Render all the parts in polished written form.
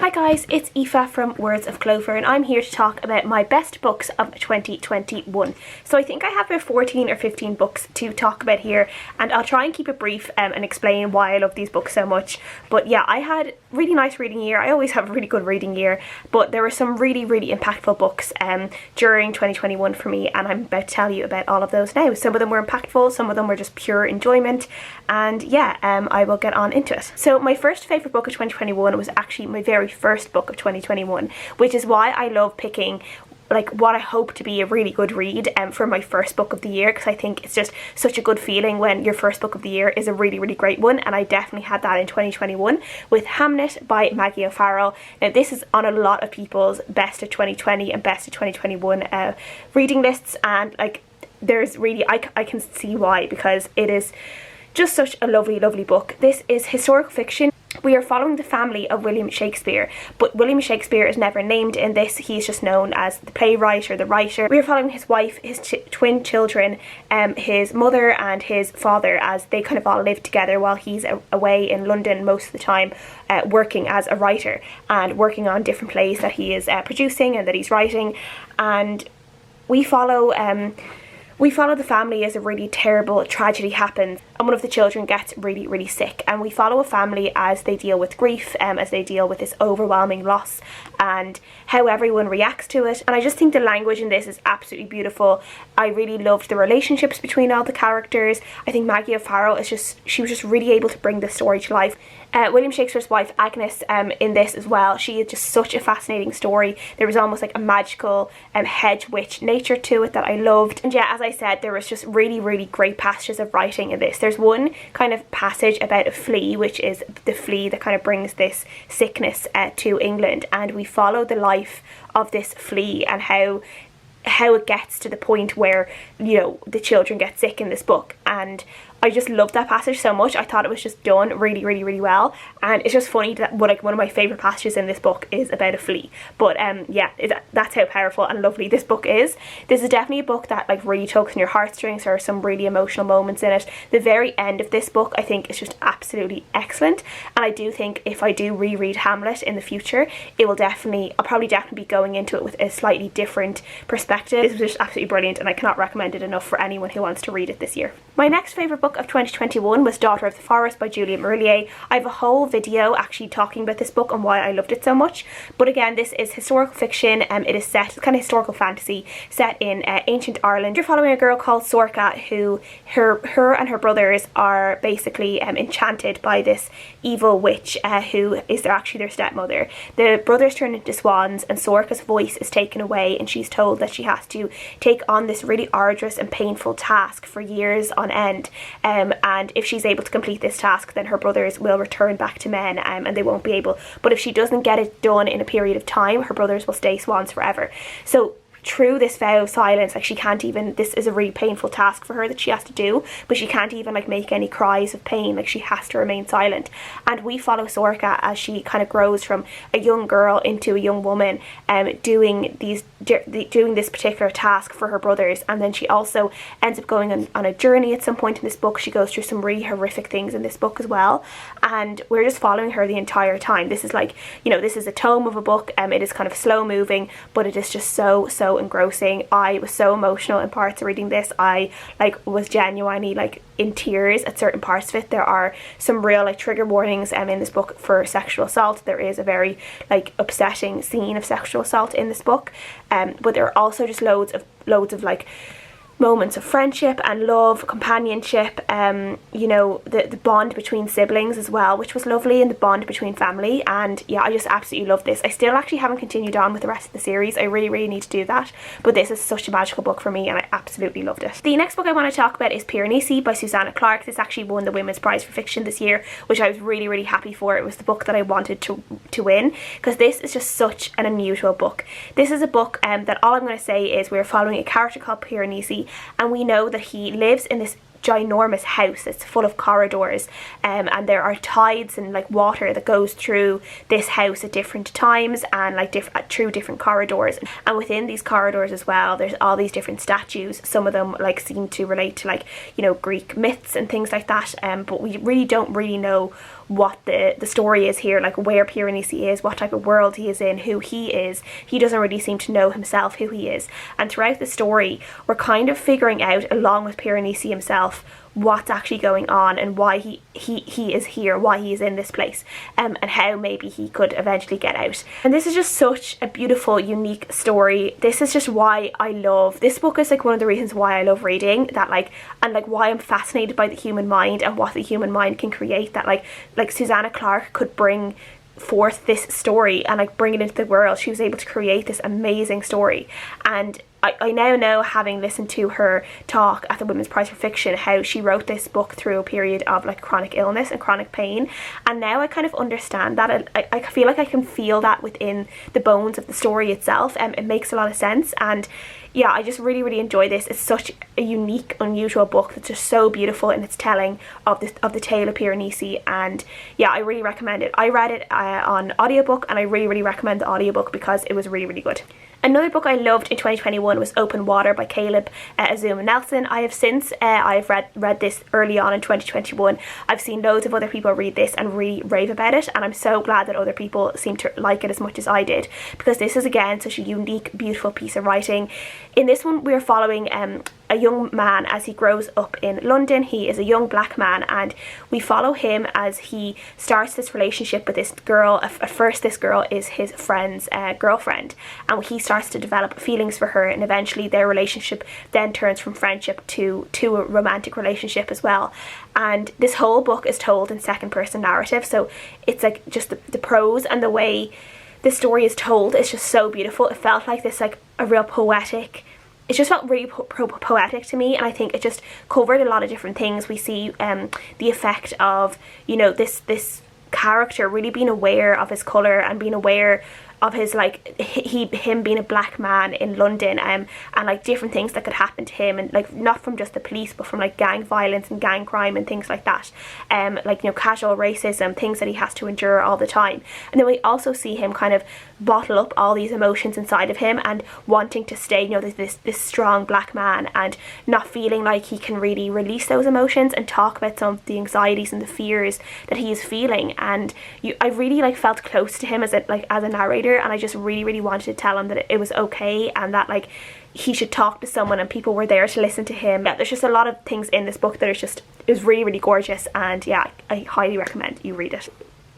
Hi guys, it's Aoife from Words of Clover and I'm here to talk about my best books of 2021. So I think I have about 14 or 15 books to talk about here and I'll try and keep it brief and explain why I love these books so much. But yeah, I had a really nice reading year. I always have a really good reading year, but there were some really impactful books during 2021 for me, and I'm about to tell you about all of those now. Some of them were impactful, some of them were just pure enjoyment, and yeah, I will get on into it. So my first favourite book of 2021 was actually my very first book of 2021, which is why I love picking like what I hope to be a really good read for my first book of the year, because I think it's just such a good feeling when your first book of the year is a really great one, and I definitely had that in 2021 with Hamnet by Maggie O'Farrell. Now this is on a lot of people's best of 2020 and best of 2021 reading lists, and like there's really I can see why, because it is just such a lovely book. This is historical fiction. We are following the family of William Shakespeare, but William Shakespeare is never named in this. He's just known as the playwright or the writer. We are following his wife, his twin children, his mother and his father, as they kind of all live together while he's away in London most of the time, working as a writer and working on different plays that he is producing and that he's writing. And we follow the family as a really terrible tragedy happens and one of the children gets really sick, and we follow a family as they deal with grief, as they deal with this overwhelming loss and how everyone reacts to it. And I just think the language in this is absolutely beautiful. I really loved the relationships between all the characters. I think Maggie O'Farrell she was just really able to bring the story to life. William Shakespeare's wife Agnes in this as well, she is just such a fascinating story. There was almost like a magical hedge witch nature to it that I loved. And yeah, as I said, there was just really great passages of writing in this. There's one kind of passage about a flea, which is the flea that kind of brings this sickness to England, and we follow the life of this flea and how it gets to the point where, you know, the children get sick in this book. And I just loved that passage so much. I thought it was just done really well, and it's just funny that one of my favourite passages in this book is about a flea. But yeah, that's how powerful and lovely this book is. This is definitely a book that like really tugs on your heartstrings. There are some really emotional moments in it. The very end of this book I think is just absolutely excellent, and I do think if I do reread Hamlet in the future, I'll probably definitely be going into it with a slightly different perspective. This was just absolutely brilliant, and I cannot recommend it enough for anyone who wants to read it this year. My next favourite book of 2021 was Daughter of the Forest by Juliet Marillier. I have a whole video actually talking about this book and why I loved it so much. But again, this is historical fiction. It is set, it's kind of historical fantasy set in ancient Ireland. You're following a girl called Sorcha who her and her brothers are basically enchanted by this evil witch who is actually their stepmother. The brothers turn into swans and Sorcha's voice is taken away, and she's told that she has to take on this really arduous and painful task for years on end. And if she's able to complete this task, then her brothers will return back to men, and they won't be able. But if she doesn't get it done in a period of time, her brothers will stay swans forever. So through this vow of silence, like she can't even, this is a really painful task for her that she has to do, but she can't even like make any cries of pain. Like she has to remain silent. And we follow Sorcha as she kind of grows from a young girl into a young woman, doing this particular task for her brothers. And then she also ends up going on a journey at some point in this book. She goes through some really horrific things in this book as well, and we're just following her the entire time. This is like, you know, this is a tome of a book. It is kind of slow moving, but it is just so engrossing. I was so emotional in parts of reading this. I like was genuinely like in tears at certain parts of it. There are some real like trigger warnings in this book for sexual assault. There is a very like upsetting scene of sexual assault in this book, but there are also just loads of like moments of friendship and love, companionship, you know, the bond between siblings as well, which was lovely, and the bond between family. And yeah, I just absolutely love this. I still actually haven't continued on with the rest of the series. I really need to do that, but this is such a magical book for me and I absolutely loved it. The next book I want to talk about is Piranesi by Susannah Clarke. This actually won the Women's Prize for Fiction this year, which I was really happy for. It was the book that I wanted to win, because this is just such an unusual book. This is a book that all I'm going to say is we're following a character called Piranesi, and we know that he lives in this ginormous house. It's full of corridors, and there are tides and like water that goes through this house at different times, and like through different corridors. And within these corridors as well, there's all these different statues. Some of them like seem to relate to like, you know, Greek myths and things like that, but we really don't know what the story is here, like where Piranesi is, what type of world he is in, who he is. He doesn't really seem to know himself who he is, and throughout the story we're kind of figuring out, along with Piranesi himself, what's actually going on and why he is here, why he is in this place, and how maybe he could eventually get out. And this is just such a beautiful, unique story. This is just why I love this book. Is like one of the reasons why I love reading, that like, and like why I'm fascinated by the human mind and what the human mind can create, that like Susannah Clarke could bring forth this story and like bring it into the world. She was able to create this amazing story, and I now know, having listened to her talk at the Women's Prize for Fiction, how she wrote this book through a period of like chronic illness and chronic pain, and now I kind of understand that. I feel like I can feel that within the bones of the story itself, and it makes a lot of sense. And yeah, I just really enjoy this. It's such a unique, unusual book that's just so beautiful in its telling of the tale of Piranesi, and yeah, I really recommend it. I read it on audiobook, and I really recommend the audiobook because it was really good. Another book I loved in 2021 was Open Water by Caleb Azumah Nelson. I have since I've read this early on in 2021. I've seen loads of other people read this and really rave about it, and I'm so glad that other people seem to like it as much as I did, because this is again such a unique, beautiful piece of writing. In this one we're following a young man as he grows up in London. He is a young black man, and we follow him as he starts this relationship with this girl. At first this girl is his friend's girlfriend, and he starts to develop feelings for her, and eventually their relationship then turns from friendship to a romantic relationship as well. And this whole book is told in second person narrative, so it's like just the prose and the way the story is told is just so beautiful. It felt like this, like a real poetic, it just felt really poetic to me, and I think it just covered a lot of different things. We see the effect of, you know, this character really being aware of his colour and being aware of his, like, him being a black man in London, and like different things that could happen to him, and like not from just the police but from like gang violence and gang crime and things like that, like, you know, casual racism, things that he has to endure all the time. And then we also see him kind of bottle up all these emotions inside of him and wanting to stay, you know, this strong black man, and not feeling like he can really release those emotions and talk about some of the anxieties and the fears that he is feeling. And I really like felt close to him as a narrator, and I just really wanted to tell him that it was okay, and that like he should talk to someone, and people were there to listen to him. Yeah, there's just a lot of things in this book that is really gorgeous, and yeah, I highly recommend you read it.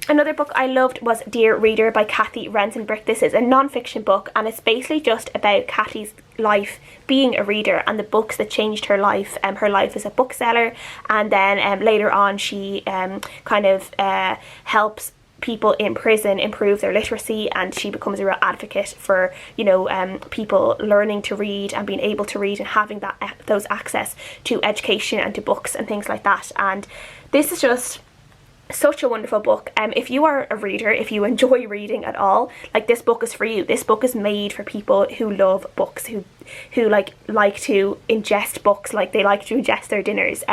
Another book I loved was Dear Reader by Cathy Rentzenbrink. This is a non-fiction book, and it's basically just about Cathy's life being a reader and the books that changed her life. Her life as a bookseller, and then later on she kind of helps people in prison improve their literacy, and she becomes a real advocate for, you know, people learning to read and being able to read and having those access to education and to books and things like that. And this is just such a wonderful book. If you are a reader, if you enjoy reading at all, like, this book is for you. This book is made for people who love books, who like to ingest books, like they like to ingest their dinners.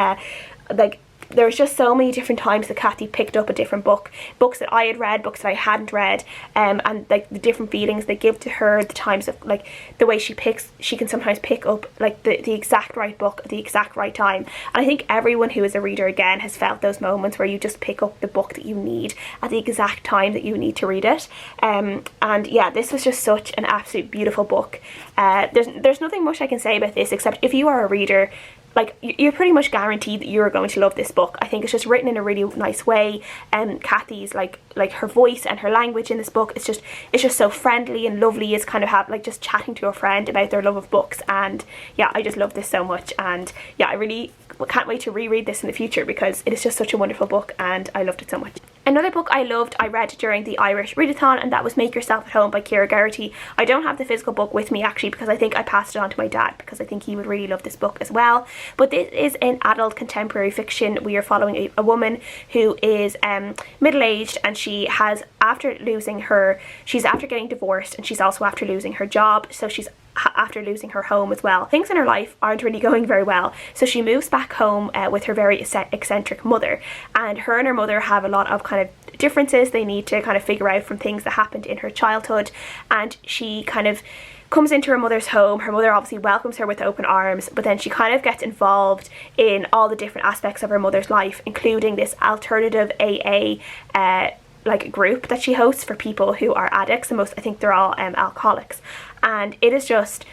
Like, there's just so many different times that Cathy picked up a different book, books that I had read, books that I hadn't read, and like the different feelings they give to her, the times of like the way she can sometimes pick up like the exact right book at the exact right time. And I think everyone who is a reader again has felt those moments where you just pick up the book that you need at the exact time that you need to read it. And yeah, this was just such an absolute beautiful book. There's nothing much I can say about this except if you are a reader, like, you're pretty much guaranteed that you're going to love this book. I think it's just written in a really nice way, and Cathy's like her voice and her language in this book, it's just so friendly and lovely. It's kind of like just chatting to a friend about their love of books. And yeah, I just love this so much, and yeah, I really can't wait to reread this in the future because it is just such a wonderful book and I loved it so much. Another book I loved, I read during the Irish Readathon, and that was Make Yourself at Home by Ciara Geraghty. I don't have the physical book with me actually because I think I passed it on to my dad because I think he would really love this book as well. But this is an adult contemporary fiction. We are following a woman who is middle-aged, and she's after getting divorced, and she's also after losing her job. So she's after losing her home as well. Things in her life aren't really going very well, so she moves back home with her very eccentric mother, and her mother have a lot of kind of differences they need to kind of figure out from things that happened in her childhood. And she kind of comes into her mother's home. Her mother obviously welcomes her with open arms, but then she kind of gets involved in all the different aspects of her mother's life, including this alternative AA like group that she hosts for people who are addicts, and I think they're all alcoholics. And it is just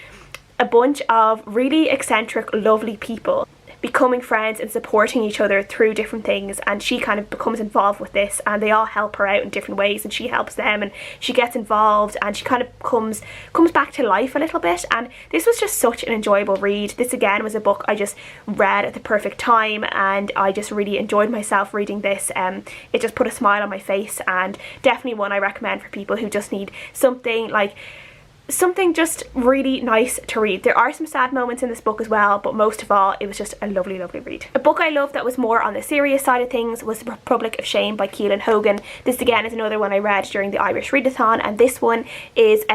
a bunch of really eccentric, lovely people becoming friends and supporting each other through different things, and she kind of becomes involved with this, and they all help her out in different ways, and she helps them, and she gets involved, and she kind of comes back to life a little bit. And this was just such an enjoyable read. This again was a book I just read at the perfect time, and I just really enjoyed myself reading this. It just put a smile on my face, and definitely one I recommend for people who just need something just really nice to read. There are some sad moments in this book as well, but most of all it was just a lovely read. A book I loved that was more on the serious side of things was The Republic of Shame by Caelinn Hogan. This again is another one I read during the Irish Readathon, and this one is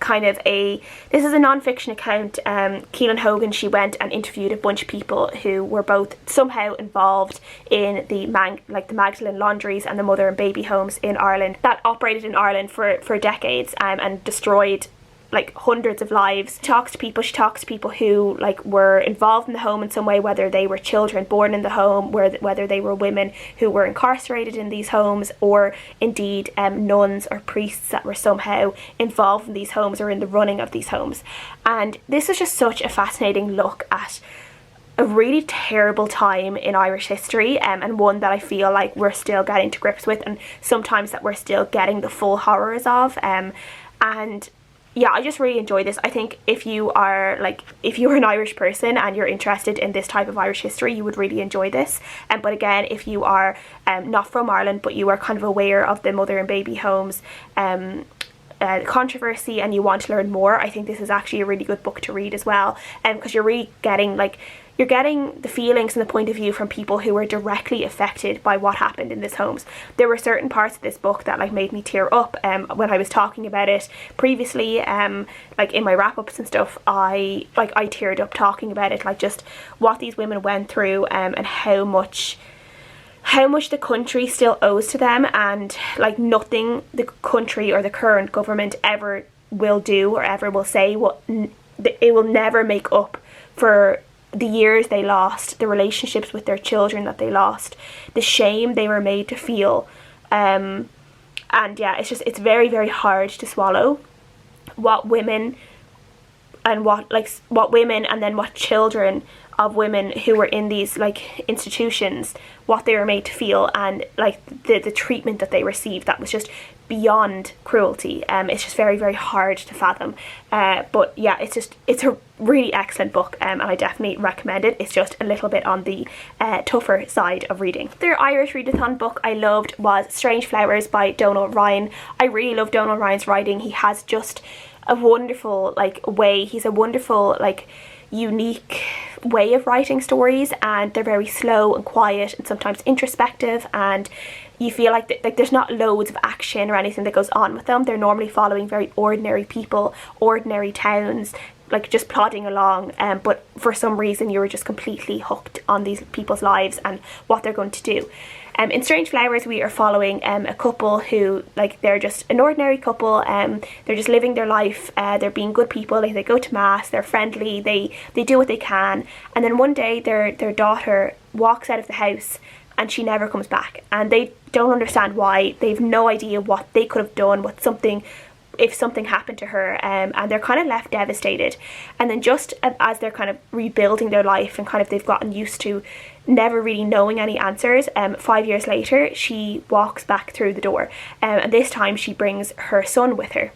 this is a non-fiction account. Caelinn Hogan, she went and interviewed a bunch of people who were both somehow involved in the Magdalene laundries and the mother and baby homes in Ireland that operated in Ireland for decades, and destroyed like hundreds of lives. She talks to people who like were involved in the home in some way, whether they were children born in the home, whether they were women who were incarcerated in these homes, or indeed nuns or priests that were somehow involved in these homes or in the running of these homes. And this is just such a fascinating look at a really terrible time in Irish history, and one that I feel like we're still getting to grips with, and sometimes that we're still getting the full horrors of. And yeah, I just really enjoy this. I think if you're an Irish person and you're interested in this type of Irish history, you would really enjoy this. But again, if you are not from Ireland, but you are kind of aware of the mother and baby homes controversy, and you want to learn more, I think this is actually a really good book to read as well, because you're really getting the feelings and the point of view from people who were directly affected by what happened in these homes. There were certain parts of this book that made me tear up. When I was talking about it previously, like in my wrap-ups and stuff, I teared up talking about it, like just what these women went through, and how much the country still owes to them, and like nothing the country or the current government ever will do or ever will say it will never make up for the years they lost, the relationships with their children that they lost, the shame they were made to feel, and yeah, it's very, very hard to swallow what women and what women and then what children of women who were in these institutions, what they were made to feel, and the treatment that they received that was just beyond cruelty. It's just very, very hard to fathom, but yeah, it's a really excellent book, and I definitely recommend it. It's just a little bit on the tougher side of reading. The Irish Readathon book I loved was Strange Flowers by Donal Ryan. I really love Donal Ryan's writing. He has just a wonderful way. He's a wonderful unique way of writing stories, and they're very slow and quiet and sometimes introspective, and you feel like there's not loads of action or anything that goes on with them. They're normally following very ordinary people, ordinary towns, just plodding along, but for some reason you were just completely hooked on these people's lives and what they're going to do. In Strange Flowers we are following a couple who they're just an ordinary couple, they're just living their life, they're being good people, they go to mass, they're friendly, they do what they can, and then one day their daughter walks out of the house and she never comes back, and they don't understand why. They've no idea what they could have done, if something happened to her, and they're kind of left devastated. And then just as they're kind of rebuilding their life and kind of they've gotten used to never really knowing any answers, 5 years later she walks back through the door, and this time she brings her son with her.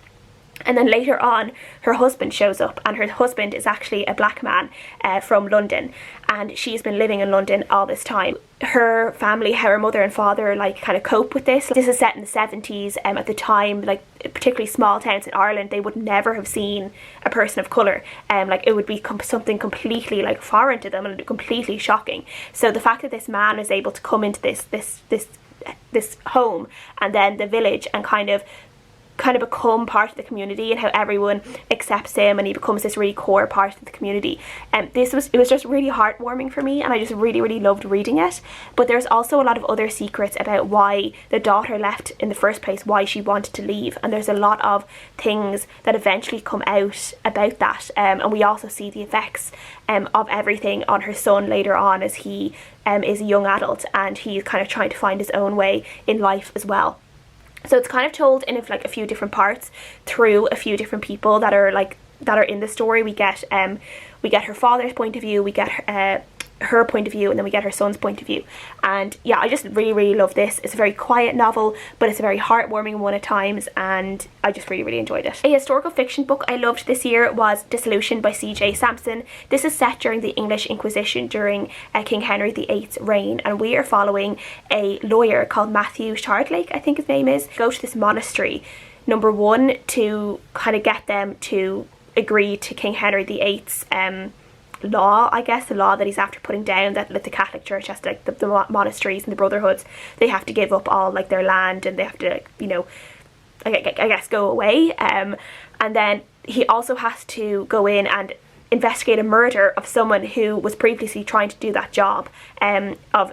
And then later on her husband shows up, and her husband is actually a black man from London, and she's been living in London all this time. Her family, how her mother and father kind of cope with this. This is set in the 70s, at the time, particularly small towns in Ireland, they would never have seen a person of colour. It would be something completely foreign to them and completely shocking. So the fact that this man is able to come into this home and then the village and kind of kind of become part of the community and how everyone accepts him, and he becomes this really core part of the community. And it was just really heartwarming for me, and I just really loved reading it. But there's also a lot of other secrets about why the daughter left in the first place, why she wanted to leave, and there's a lot of things that eventually come out about that, and we also see the effects of everything on her son later on, as he is a young adult and he's kind of trying to find his own way in life as well. So it's kind of told in like a few different parts through a few different people that are in the story. We get her father's point of view, we get her point of view, and then we get her son's point of view. And yeah, I just really love this. It's a very quiet novel, but it's a very heartwarming one at times, and I just really enjoyed it. A historical fiction book I loved this year was Dissolution by CJ Sansom. This is set during the English Inquisition during King Henry VIII's reign, and we are following a lawyer called Matthew Shardlake, I think his name is. Go to this monastery, number one, to kind of get them to agree to King Henry VIII's law, I guess, the law that he's after putting down, that like the Catholic Church has to, like the monasteries and the brotherhoods, they have to give up all like their land, and they have to, like, you know, I guess go away. And then he also has to go in and investigate a murder of someone who was previously trying to do that job of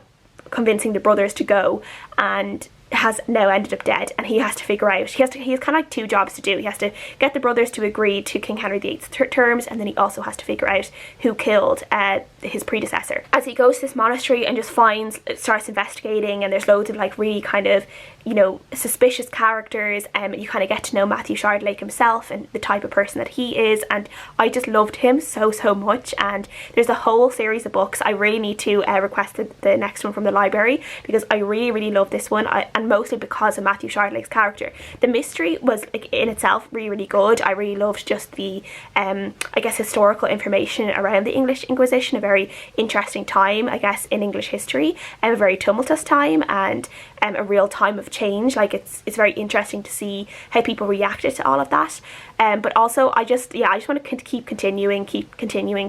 convincing the brothers to go, and has now ended up dead, and he has to figure out, he has kind of like two jobs to do. He has to get the brothers to agree to King Henry VIII's terms, and then he also has to figure out who killed his predecessor. As he goes to this monastery and just starts investigating, and there's loads of like really kind of, you know, suspicious characters, you kind of get to know Matthew Shardlake himself and the type of person that he is, and I just loved him so much. And there's a whole series of books. I really need to request the next one from the library, because I really love this one, and mostly because of Matthew Shardlake's character. The mystery was like in itself really good. I really loved just the I guess historical information around the English Inquisition, a very interesting time, I guess, in English history, a very tumultuous time, and a real time of change. Like it's very interesting to see how people reacted to all of that. But also I just want to keep continuing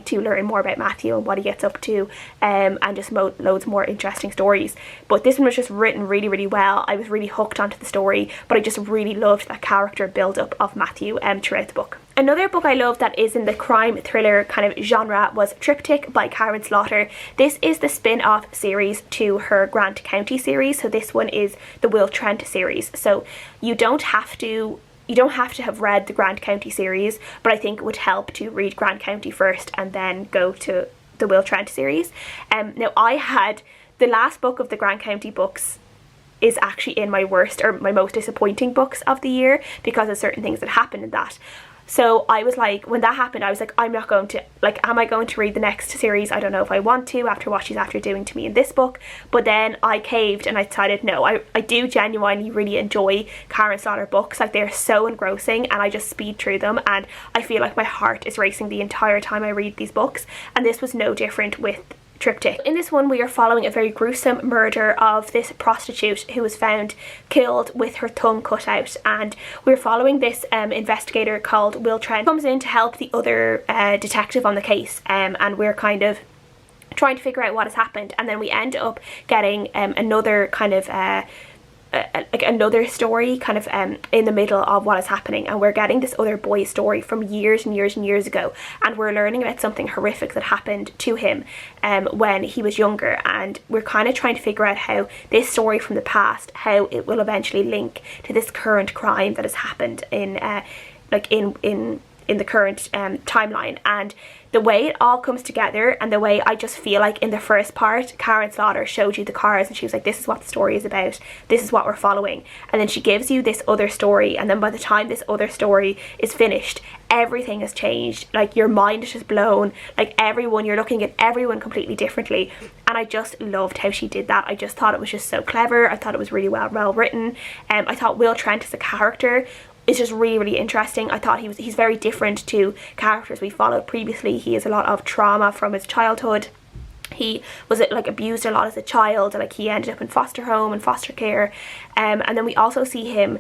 to learn more about Matthew and what he gets up to, and just loads more interesting stories. But this one was just written really well. I was really hooked onto the story, but I just really loved that character build up of Matthew throughout the book. Another book I love that is in the crime thriller kind of genre was Triptych by Karin. This is the spin-off series to her Grant County series. So this one is the Will Trent series. So you don't have to have read the Grant County series, but I think it would help to read Grant County first and then go to the Will Trent series. Now I had the last book of the Grant County books is actually in my worst or my most disappointing books of the year because of certain things that happened in that. So I was like, when that happened, I was like, I'm not going to, like, am I going to read the next series? I don't know if I want to after what she's after doing to me in this book. But then I caved and I decided, no, I do genuinely really enjoy Karin books. Like, they're so engrossing and I just speed through them, and I feel like my heart is racing the entire time I read these books. And this was no different with Triptych. In this one we are following a very gruesome murder of this prostitute who was found killed with her tongue cut out, and we're following this investigator called Will Trent, who comes in to help the other detective on the case, and we're kind of trying to figure out what has happened. And then we end up getting another kind of like another story kind of in the middle of what is happening, and we're getting this other boy's story from years ago, and we're learning about something horrific that happened to him when he was younger, and we're kind of trying to figure out how this story from the past, how it will eventually link to this current crime that has happened in the current timeline. And the way it all comes together, and the way I just feel like in the first part, Karin Slaughter showed you the cars and she was like, this is what the story is about, this is what we're following, and then she gives you this other story, and then by the time this other story is finished, everything has changed. Like, your mind is just blown. Like, you're looking at everyone completely differently, and I just loved how she did that. I just thought it was just so clever. I thought it was really well written. I thought Will Trent as a character is just really interesting. I thought he's very different to characters we followed previously. He has a lot of trauma from his childhood. He was like abused a lot as a child, like he ended up in foster home and foster care, and then we also see him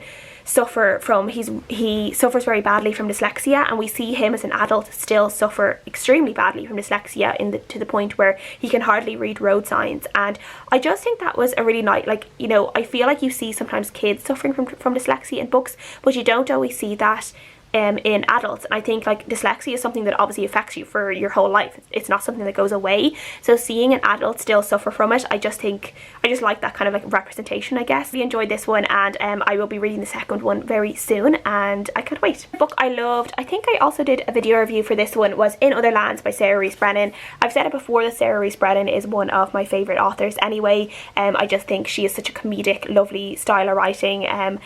suffer from, he suffers very badly from dyslexia, and we see him as an adult still suffer extremely badly from dyslexia to the point where he can hardly read road signs. And I just think that was a really nice, like, you know, I feel like you see sometimes kids suffering from dyslexia in books, but you don't always see that in adults. And I think like dyslexia is something that obviously affects you for your whole life. It's not something that goes away. So seeing an adult still suffer from it, I just like that kind of like representation, I guess. We enjoyed this one, and I will be reading the second one very soon, and I can't wait. The book I loved, I think I also did a video review for this one, was In Other Lands by Sarah Rees Brennan. I've said it before that Sarah Rees Brennan is one of my favourite authors anyway. I just think she is such a comedic, lovely style of writing, and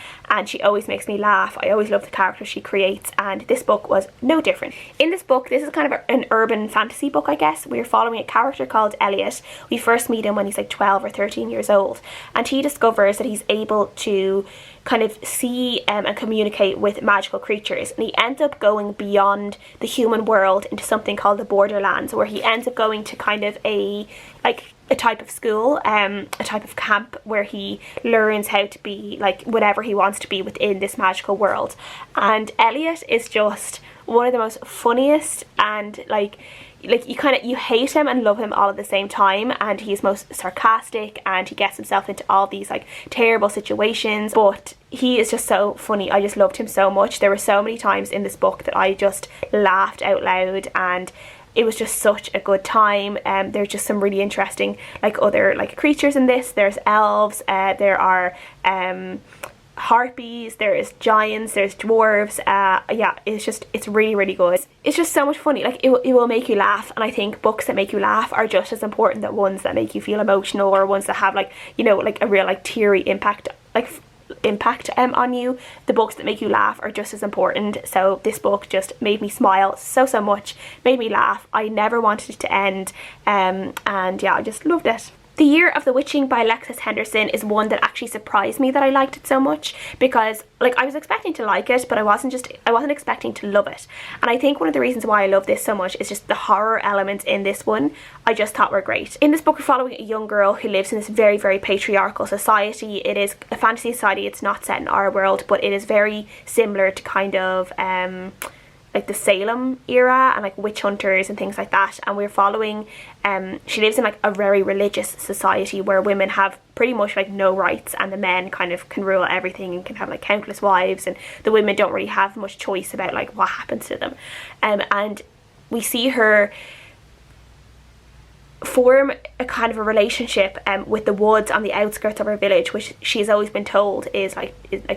she always makes me laugh. I always love the characters she creates, and this book was no different. In this book, this is kind of an urban fantasy book, I guess. We're following a character called Elliot. We first meet him when he's like 12 or 13 years old, and he discovers that he's able to kind of see and communicate with magical creatures, and he ends up going beyond the human world into something called the Borderlands, where he ends up going to kind of a type of school, a type of camp, where he learns how to be like whatever he wants to be within this magical world. And Elliot is just one of the most funniest, and like you hate him and love him all at the same time, and he's most sarcastic, and he gets himself into all these like terrible situations, but he is just so funny. I just loved him so much. There were so many times in this book that I just laughed out loud, and it was just such a good time. There's just some really interesting like other like creatures in this. There's elves, there are harpies, there is giants, there's dwarves. Yeah, it's really, really good. It's just so much funny. Like it will make you laugh, and I think books that make you laugh are just as important as ones that make you feel emotional, or ones that have like, you know, like a real like teary impact on you. The books that make you laugh are just as important. So this book just made me smile so much, made me laugh. I never wanted it to end, and yeah, I just loved it. The Year of the Witching by Alexis Henderson is one that actually surprised me that I liked it so much, because like I was expecting to like it, but I wasn't expecting to love it. And I think one of the reasons why I love this so much is just the horror elements in this one I just thought were great. In this book, we're following a young girl who lives in this very, very patriarchal society. It is a fantasy society. It's not set in our world, but it is very similar to kind of like the Salem era and like witch hunters and things like that. And we're following she lives in like a very religious society where women have pretty much like no rights, and the men kind of can rule everything and can have like countless wives, and the women don't really have much choice about like what happens to them. And we see her form a kind of a relationship with the woods on the outskirts of her village, which she's always been told is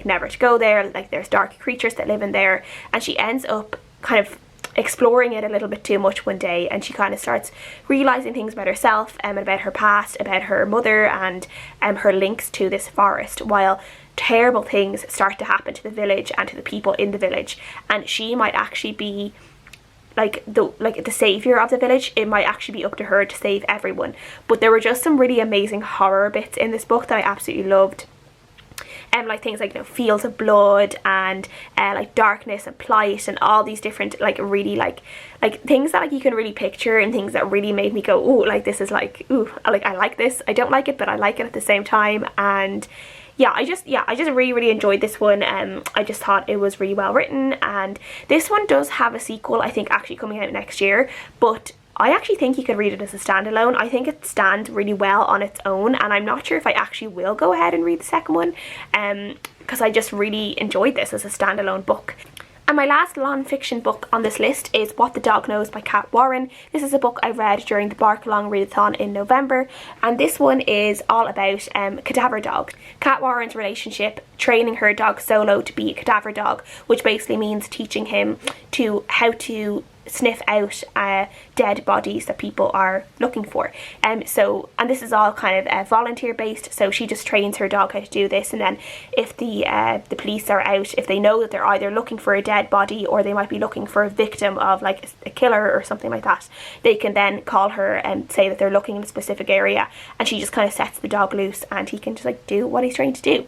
never to go there, like there's dark creatures that live in there. And she ends up kind of exploring it a little bit too much one day, and she kind of starts realizing things about herself and about her past, about her mother, and her links to this forest, while terrible things start to happen to the village and to the people in the village. And she might actually be like the savior of the village. It might actually be up to her to save everyone. But there were just some really amazing horror bits in this book that I absolutely loved. Like things like, you know, fields of blood, and like darkness and plight, and all these different like really like things that like you can really picture, and things that really made me go, ooh, like this is like, ooh, like I like this. I don't like it, but I like it at the same time. And yeah, I just really, really enjoyed this one. I just thought it was really well written, and this one does have a sequel, I think, actually coming out next year, but I actually think you could read it as a standalone. I think it stands really well on its own, and I'm not sure if I actually will go ahead and read the second one, because I just really enjoyed this as a standalone book. And my last non-fiction book on this list is What the Dog Knows by Kat Warren. This is a book I read during the Bark Along Readathon in November, and this one is all about cadaver dogs. Kat Warren's relationship, training her dog Solo to be a cadaver dog, which basically means teaching him how to sniff out dead bodies that people are looking for. And this is all kind of volunteer based, so she just trains her dog how to do this, and then if the police are out, if they know that they're either looking for a dead body or they might be looking for a victim of like a killer or something like that, they can then call her and say that they're looking in a specific area, and she just kind of sets the dog loose, and he can just like do what he's trained to do.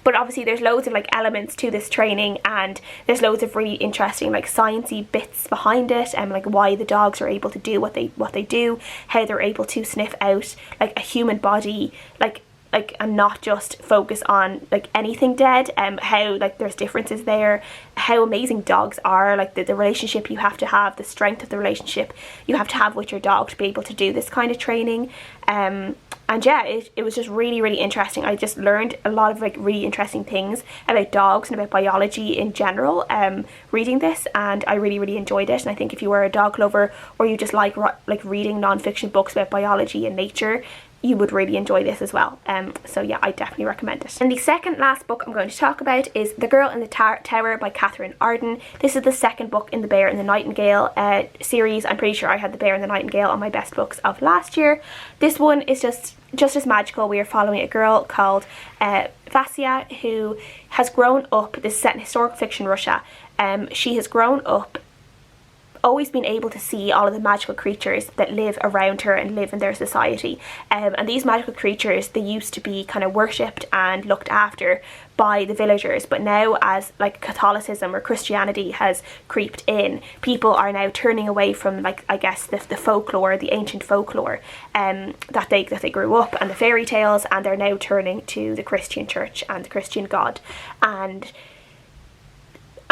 But obviously there's loads of like elements to this training, and there's loads of really interesting like sciencey bits behind it, and like why the dogs are able to do what they do, how they're able to sniff out like a human body, like like, and not just focus on like anything dead, how like there's differences there, how amazing dogs are, like the relationship you have to have, the strength of the relationship you have to have with your dog to be able to do this kind of training. And yeah, it was just really interesting. I just learned a lot of like really interesting things about dogs and about biology in general reading this, and I really enjoyed it. And I think if you were a dog lover, or you just like reading non-fiction books about biology and nature, you would really enjoy this as well. So yeah, I definitely recommend it. And the second last book I'm going to talk about is The Girl in the Tower by Catherine Arden. This is the second book in the Bear and the Nightingale series. I'm pretty sure I had The Bear and the Nightingale on my best books of last year. This one is just as magical. We are following a girl called Vasya, who has grown up, this is set in historical fiction Russia. She has grown up always been able to see all of the magical creatures that live around her and live in their society, and these magical creatures, they used to be kind of worshipped and looked after by the villagers, but now as like Catholicism or Christianity has creeped in, people are now turning away from, like, I guess the folklore, the ancient folklore that they grew up, and the fairy tales, and they're now turning to the Christian church and the Christian God.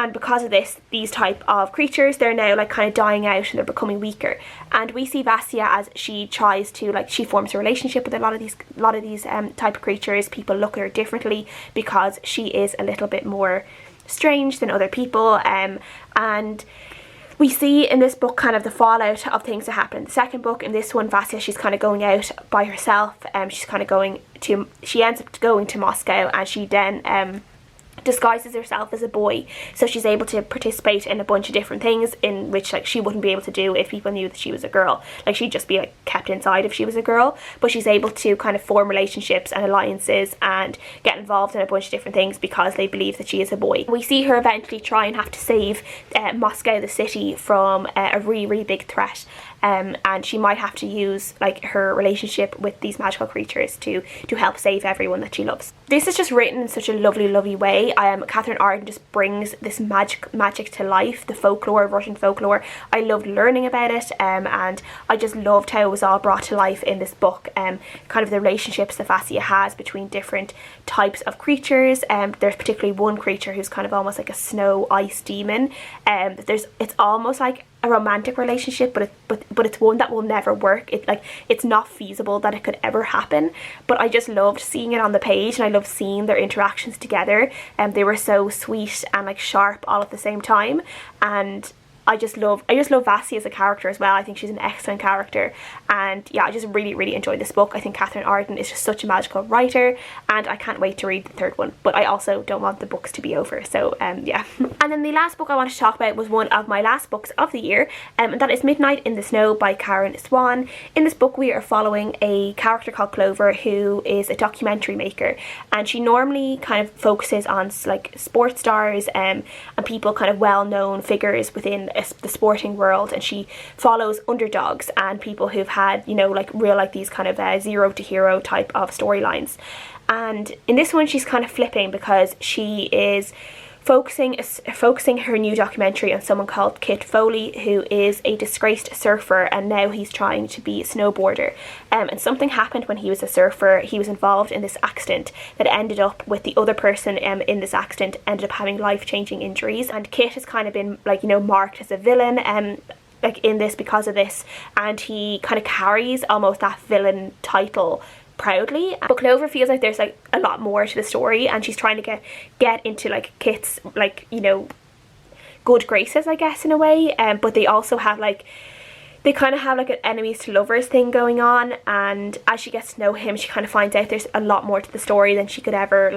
And because of this, these type of creatures, they're now like kind of dying out and they're becoming weaker. And we see Vasya as she tries to, like, she forms a relationship with a lot of these type of creatures. People look at her differently because she is a little bit more strange than other people. And we see in this book kind of the fallout of things that happen. The second book, in this one, Vasya, she's kind of going out by herself. She ends up going to Moscow, and she then disguises herself as a boy, so she's able to participate in a bunch of different things in which, like, she wouldn't be able to do if people knew that she was a girl. Like, she'd just be like kept inside if she was a girl, but she's able to kind of form relationships and alliances and get involved in a bunch of different things because they believe that she is a boy. We see her eventually try and have to save Moscow, the city, from a really big threat, and she might have to use like her relationship with these magical creatures to help save everyone that she loves. This is just written in such a lovely way. Catherine Arden just brings this magic to life, the folklore, Russian folklore. I loved learning about it, and I just loved how it was all brought to life in this book. Kind of the relationships that Vasya has between different types of creatures. There's particularly one creature who's kind of almost like a snow ice demon. It's almost like a romantic relationship, but it's one that will never work. It's not feasible that it could ever happen, but I just loved seeing it on the page, and I loved seeing their interactions together, and they were so sweet and like sharp all at the same time. And I just love Vasya as a character as well. I think she's an excellent character, and yeah, I just really enjoyed this book. I think Catherine Arden is just such a magical writer, and I can't wait to read the third one, but I also don't want the books to be over, so yeah. And then the last book I wanted to talk about was one of my last books of the year, and that is Midnight in the Snow by Karin Swan. In this book we are following a character called Clover, who is a documentary maker, and she normally kind of focuses on like sports stars and people, kind of well-known figures within the sporting world, and she follows underdogs and people who've had, you know, like real, like these kind of zero to hero type of storylines. And in this one she's kind of flipping, because she is focusing her new documentary on someone called Kit Foley, who is a disgraced surfer, and now he's trying to be a snowboarder. And something happened when he was a surfer. He was involved in this accident that ended up with the other person in this accident ended up having life-changing injuries, and Kit has kind of been, like, you know, marked as a villain like in this because of this, and he kind of carries almost that villain title proudly. But Clover feels like there's like a lot more to the story, and she's trying to get into like Kit's, like, you know, good graces, I guess, in a way, but they also have like, they kind of have like an enemies to lovers thing going on, and as she gets to know him, she kind of finds out there's a lot more to the story than she could ever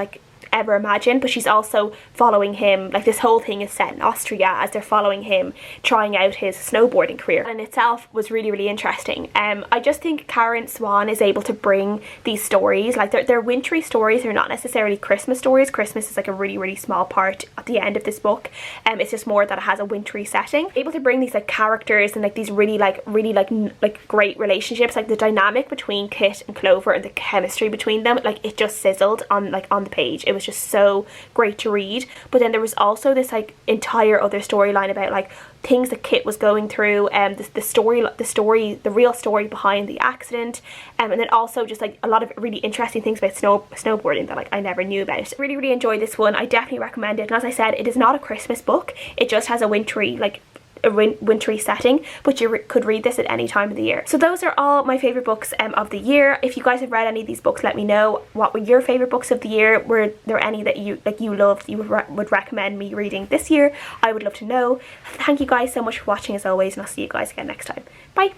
imagine. But she's also following him, like this whole thing is set in Austria as they're following him trying out his snowboarding career, and in itself was really interesting. I just think Karin Swan is able to bring these stories, like they're wintry stories, they're not necessarily Christmas stories. Christmas is like a really small part at the end of this book, it's just more that it has a wintry setting. Able to bring these like characters and like these really great relationships, like the dynamic between Kit and Clover and the chemistry between them, like it just sizzled on the page. It was was just so great to read. But then there was also this like entire other storyline about like things that Kit was going through, and the real story behind the accident, and then also just like a lot of really interesting things about snowboarding that like I never knew about. Really enjoyed this one. I definitely recommend it, and as I said, it is not a Christmas book. It just has a wintry setting, but you could read this at any time of the year. So those are all my favorite books of the year. If you guys have read any of these books, let me know. What were your favorite books of the year? Were there any that you loved, you would recommend me reading this year? I would love to know. Thank you guys so much for watching as always, and I'll see you guys again next time. Bye.